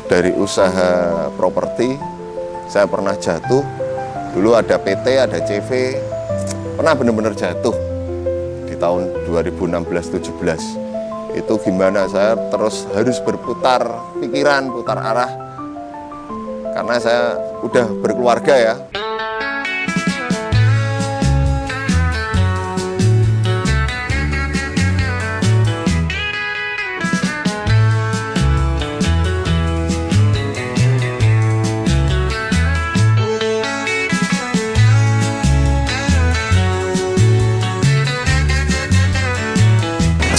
dari usaha properti, saya pernah jatuh. Dulu ada PT, ada CV, pernah benar-benar jatuh di tahun 2016-17. Itu gimana saya terus harus berputar pikiran, putar arah, karena saya udah berkeluarga ya.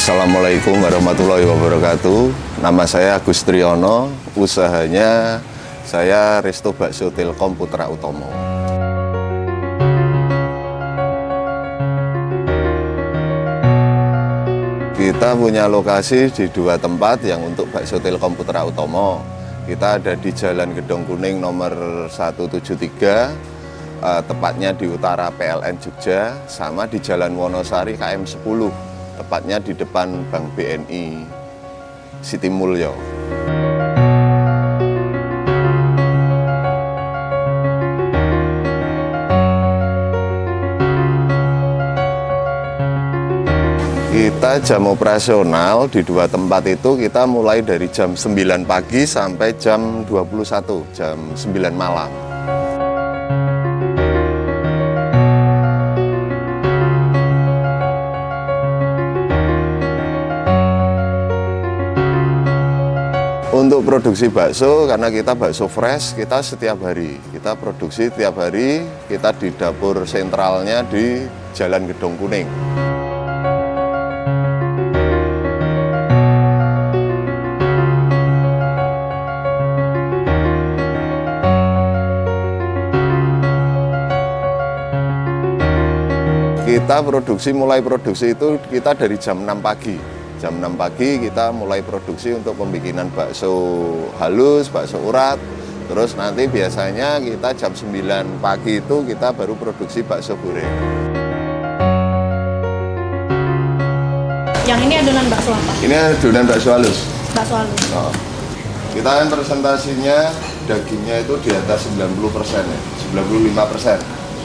Assalamualaikum warahmatullahi wabarakatuh. Nama saya Agus Triyono, usahanya saya Resto Bakso Telkom Putra Utomo. Kita punya lokasi di 2 tempat yang untuk Bakso Telkom Putra Utomo. Kita ada di Jalan Gedong Kuning nomor 173, tepatnya di utara PLN Jogja, sama di Jalan Wonosari KM 10. Tepatnya di depan Bank BNI Siti Mulyo. Kita jam operasional di 2 tempat itu kita mulai dari jam 9 pagi sampai jam 21, jam 9 malam. Untuk produksi bakso, karena kita bakso fresh, kita setiap hari. Kita produksi tiap hari, kita di dapur sentralnya di Jalan Gedong Kuning. Kita mulai produksi itu kita dari jam 6 pagi. Jam 6 pagi kita mulai produksi untuk pembikinan bakso halus, bakso urat. Terus nanti biasanya kita jam 9 pagi itu kita baru produksi bakso goreng. Yang ini adonan bakso apa? Ini adonan bakso halus. Bakso halus. Oh. Kita kan presentasinya dagingnya itu di atas 90% ya, 95%.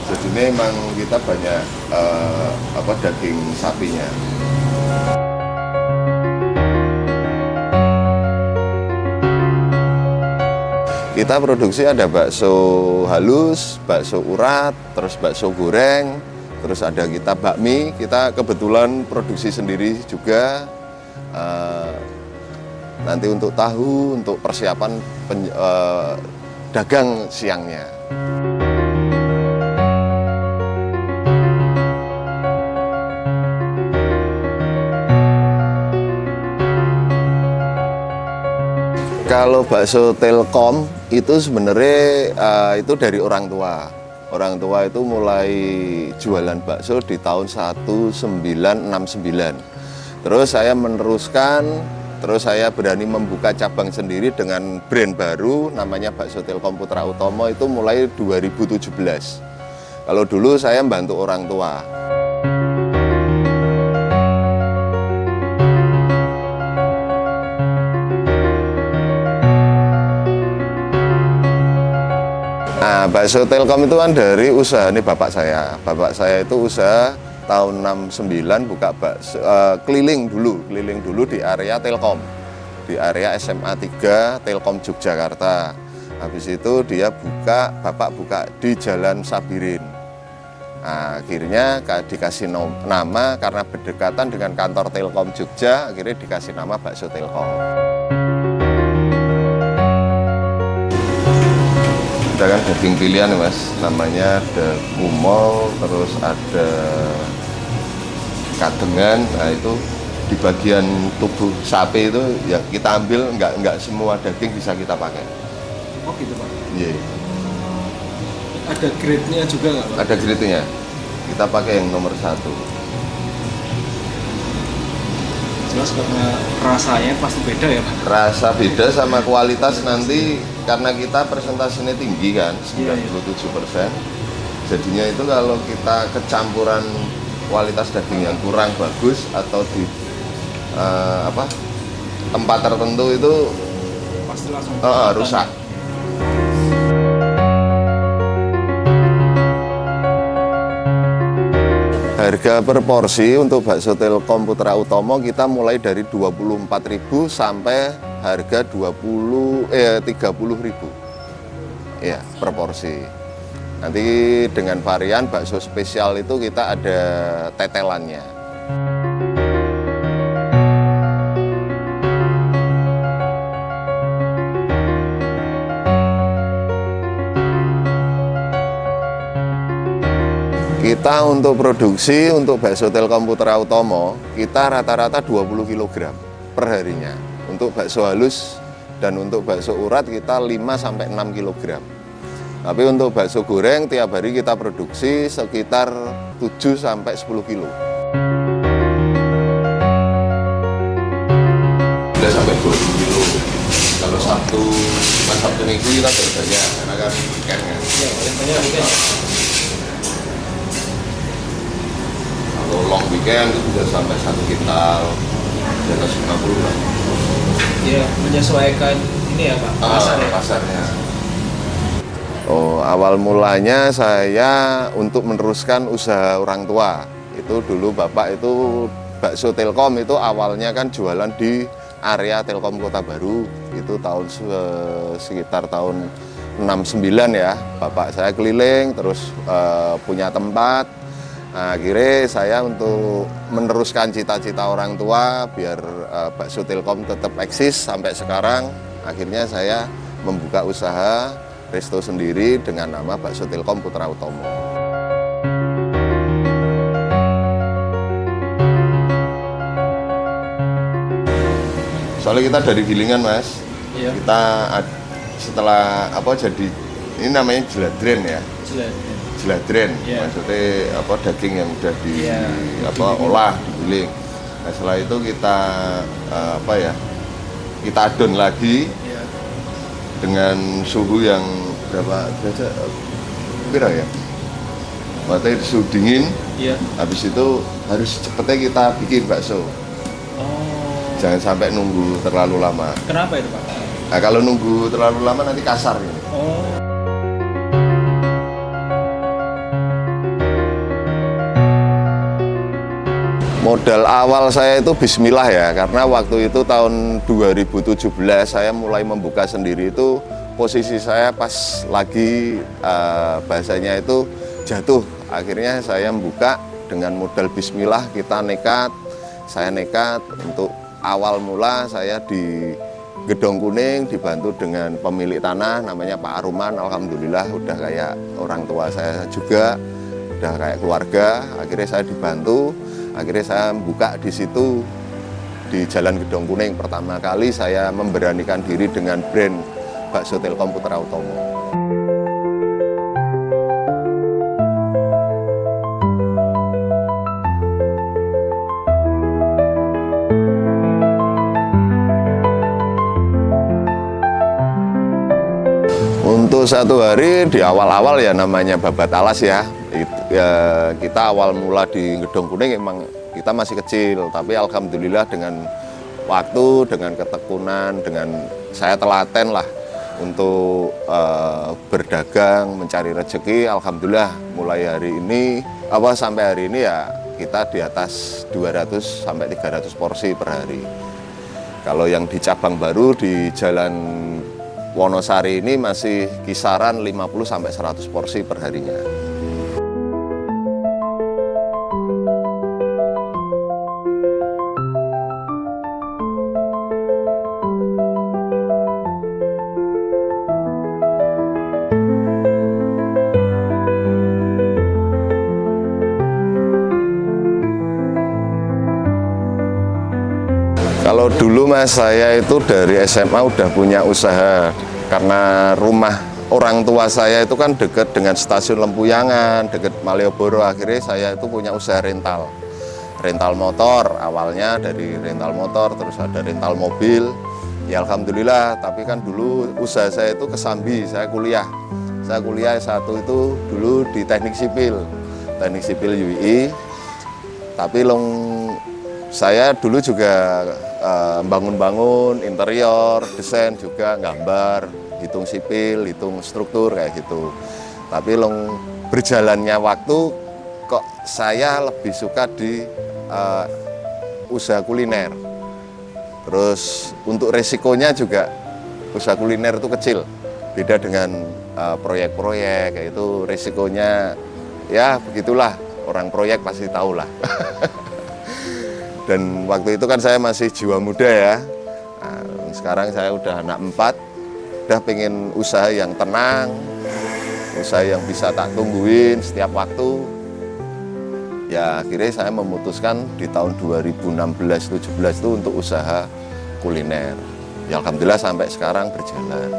Jadi ini memang kita banyak daging sapinya. Kita produksi ada bakso halus, bakso urat, terus bakso goreng, terus ada kita bakmi. Kita kebetulan produksi sendiri juga. Nanti untuk tahu, untuk persiapan dagang siangnya. Kalau bakso Telkom itu sebenarnya itu dari orang tua. Orang tua itu mulai jualan bakso di tahun 1969. Terus saya meneruskan, terus saya berani membuka cabang sendiri dengan brand baru namanya Bakso Telkom Putra Utomo itu mulai 2017. Kalau dulu saya membantu orang tua. Nah, bakso Telkom itu kan dari usaha ini bapak saya. Bapak saya itu usaha tahun 69 buka bakso keliling dulu di area Telkom. Di area SMA 3 Telkom Yogyakarta. Habis itu bapak buka di Jalan Sabirin. Nah, akhirnya dikasih nama karena berdekatan dengan kantor Telkom Jogja, akhirnya dikasih nama Bakso Telkom. Ada kan daging pilihan mas, namanya ada kumol, terus ada kadengan. Nah itu di bagian tubuh sapi itu ya kita ambil, nggak semua daging bisa kita pakai. Oh gitu pak? Iya. Yeah. Ada grade-nya juga nggak pak? Ada grade-nya, kita pakai yang nomor 1. Jelas karena rasanya pasti beda ya pak? Rasa beda sama kualitas nanti, karena kita presentasinya tinggi kan, 97%. Jadinya itu kalau kita kecampuran kualitas daging yang kurang bagus atau di tempat tertentu itu pasti langsung rusak. Harga per porsi untuk bakso Telkom Putra Utomo kita mulai dari 24.000 sampai harga 30.000 ya per porsi. Nanti dengan varian bakso spesial itu kita ada tetelannya. Kita untuk produksi untuk bakso Telkom Putra Utomo kita rata-rata 20 kg per harinya. Untuk bakso halus dan untuk bakso urat kita 5-6 kg. Tapi untuk bakso goreng tiap hari kita produksi sekitar 7-10 kg. Udah sampai 20 kg. Kalau Sabtu Minggu kita banyak karena kan weekend kan. Iya, yang banyak weekend. Long weekend itu bisa sampai 1 kintal, di atas 50 lah. Iya, menyesuaikan ini ya Pak, pasar ya? Pasarnya. Oh, awal mulanya saya untuk meneruskan usaha orang tua. Itu dulu Bapak itu bakso Telkom itu awalnya kan jualan di area Telkom Kota Baru. Itu sekitar tahun 69 ya. Bapak saya keliling terus punya tempat. Nah, akhirnya saya untuk meneruskan cita-cita orang tua biar bakso Telkom tetap eksis sampai sekarang. Akhirnya saya membuka usaha resto sendiri dengan nama bakso Telkom Putra Utomo. Soalnya kita dari Gilingan, Mas. Iya. Kita setelah jadi ini namanya jeladren ya. Jeladren, maksudnya daging yang udah olah, digiling. Nah, setelah itu kita kita adon lagi dengan suhu yang berapa derajat? Berapa ya? Maksudnya suhu dingin. Iya. Habis itu harus cepetnya kita bikin bakso. Jangan sampai nunggu terlalu lama. Kenapa itu Pak? Nah, kalau nunggu terlalu lama nanti kasar ini. Modal awal saya itu bismillah ya, karena waktu itu tahun 2017 saya mulai membuka sendiri itu posisi saya pas lagi bahasanya itu jatuh. Akhirnya saya membuka dengan modal bismillah, saya nekat untuk awal mula saya di Gedong Kuning dibantu dengan pemilik tanah namanya Pak Aruman. Alhamdulillah udah kayak orang tua saya juga, udah kayak keluarga. Akhirnya saya dibantu. Akhirnya saya buka di situ di Jalan Gedong Kuning. Pertama kali saya memberanikan diri dengan brand bakso Telkom Putra Utomo. Untuk satu hari di awal-awal ya namanya babat alas ya. Kita awal mula di Gedong Kuning emang kita masih kecil, tapi alhamdulillah dengan waktu, dengan ketekunan, dengan saya telaten lah untuk berdagang, mencari rezeki. Alhamdulillah mulai hari ini sampai hari ini ya kita di atas 200 sampai 300 porsi per hari. Kalau yang di cabang baru di Jalan Wonosari ini masih kisaran 50 sampai 100 porsi per harinya. Kalau dulu Mas, saya itu dari SMA udah punya usaha karena rumah orang tua saya itu kan dekat dengan stasiun Lempuyangan, dekat Malioboro. Akhirnya saya itu punya usaha rental motor. Awalnya dari rental motor, terus ada rental mobil. Ya alhamdulillah, tapi kan dulu usaha saya itu kesambi, saya kuliah S1 itu dulu di teknik sipil UI. Tapi saya dulu juga bangun-bangun, interior, desain juga, gambar, hitung sipil, hitung struktur kayak gitu. Tapi berjalannya waktu kok saya lebih suka di usaha kuliner. Terus untuk resikonya juga usaha kuliner itu kecil, beda dengan proyek-proyek, kayak itu resikonya ya begitulah, orang proyek pasti tahu lah. Dan waktu itu kan saya masih jiwa muda ya. Nah, sekarang saya udah anak 4, udah pengen usaha yang tenang, usaha yang bisa tak tungguin setiap waktu. Ya akhirnya saya memutuskan di tahun 2016-17 itu untuk usaha kuliner. Ya alhamdulillah sampai sekarang berjalan.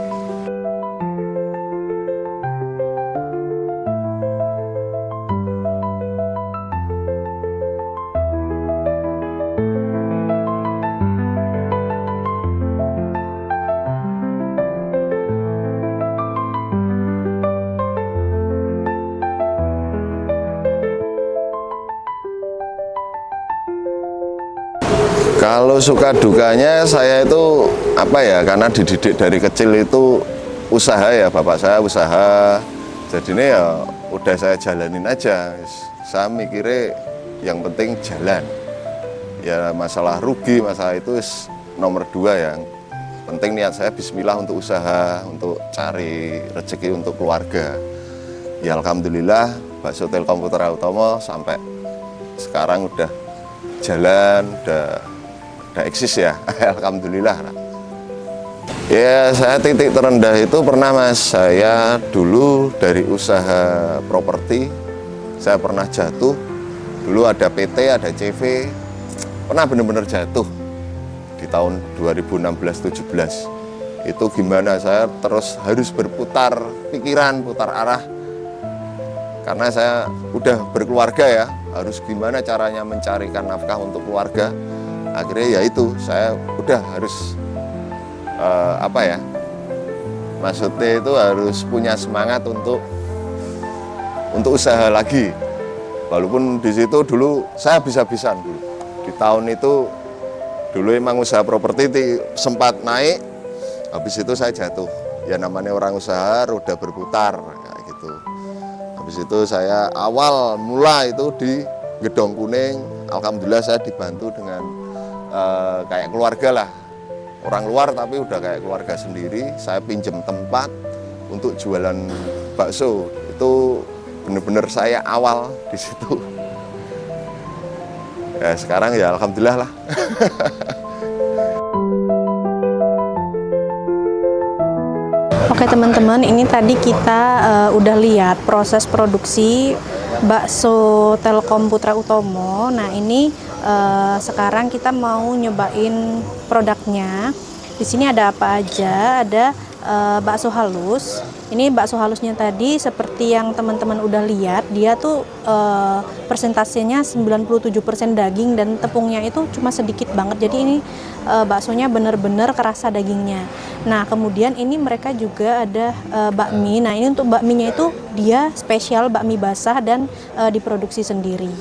Kalau suka dukanya saya itu apa ya, karena dididik dari kecil itu usaha ya, bapak saya usaha, jadinya ya udah saya jalanin aja. Saya mikirnya yang penting jalan. Ya masalah rugi, masalah itu nomor 2 ya. Penting niat saya bismillah untuk usaha, untuk cari rezeki untuk keluarga. Ya alhamdulillah Bakso Telkom Putra Utomo sampai sekarang udah jalan, udah eksis ya, alhamdulillah. Ya saya titik terendah itu pernah Mas, saya dulu dari usaha properti, saya pernah jatuh, dulu ada PT, ada CV, pernah benar-benar jatuh di tahun 2016-17. Itu gimana saya terus harus berputar pikiran, putar arah, karena saya udah berkeluarga ya, harus gimana caranya mencarikan nafkah untuk keluarga. Akhirnya ya itu, saya udah harus apa ya, maksudnya itu harus punya semangat untuk usaha lagi. Walaupun di situ dulu saya habis-habisan dulu. Di tahun itu dulu emang usaha properti sempat naik, habis itu saya jatuh. Ya namanya orang usaha, roda berputar kayak gitu. Habis itu saya awal mula itu di Gedong Kuning, alhamdulillah saya dibantu dengan kayak keluarga lah, orang luar tapi udah kayak keluarga sendiri. Saya pinjem tempat untuk jualan bakso, itu bener-bener saya awal di situ. Ya sekarang ya alhamdulillah lah. Oke teman-teman, ini tadi kita udah lihat proses produksi bakso Telkom Putra Utomo. Nah ini sekarang kita mau nyobain produknya. Di sini ada apa aja? Ada bakso halus. Ini bakso halusnya tadi seperti yang teman-teman udah lihat, dia tuh persentasenya 97% daging dan tepungnya itu cuma sedikit banget. Jadi ini baksonya bener-bener kerasa dagingnya. Nah kemudian ini mereka juga ada bakmi. Nah ini untuk bakminya itu dia spesial bakmi basah dan diproduksi sendiri.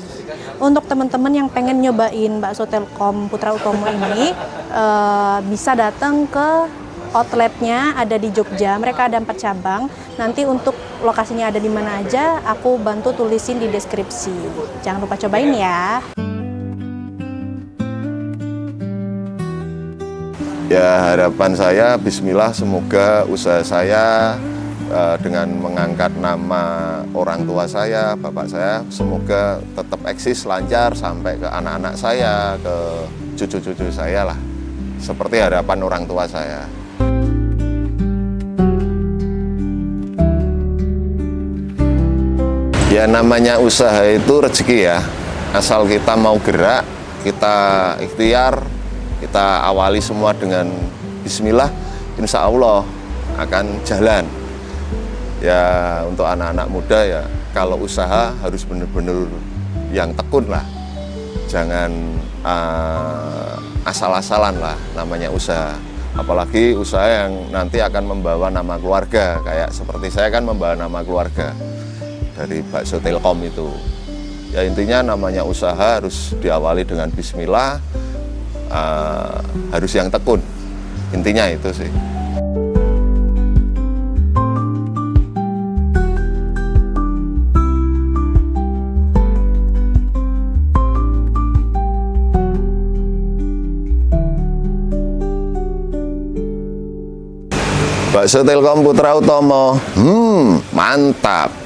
Untuk teman-teman yang pengen nyobain bakso Telkom Putra Utomo ini bisa datang ke outletnya, ada di Jogja. Mereka ada 4 cabang. Nanti untuk lokasinya ada di mana aja, aku bantu tulisin di deskripsi. Jangan lupa cobain ya. Ya harapan saya bismillah semoga usaha saya dengan mengangkat nama orang tua saya, bapak saya, semoga tetap eksis lancar sampai ke anak-anak saya, ke cucu-cucu saya lah, seperti harapan orang tua saya. Ya namanya usaha itu rezeki ya, asal kita mau gerak, kita ikhtiar, kita awali semua dengan bismillah, insya Allah akan jalan. Ya untuk anak-anak muda ya, kalau usaha harus benar-benar yang tekun lah, jangan asal-asalan lah namanya usaha. Apalagi usaha yang nanti akan membawa nama keluarga, kayak seperti saya kan membawa nama keluarga dari Bakso Telkom itu. Ya intinya namanya usaha harus diawali dengan bismillah, harus yang tekun. Intinya itu sih. Bakso Telkom Putra Utomo, mantap.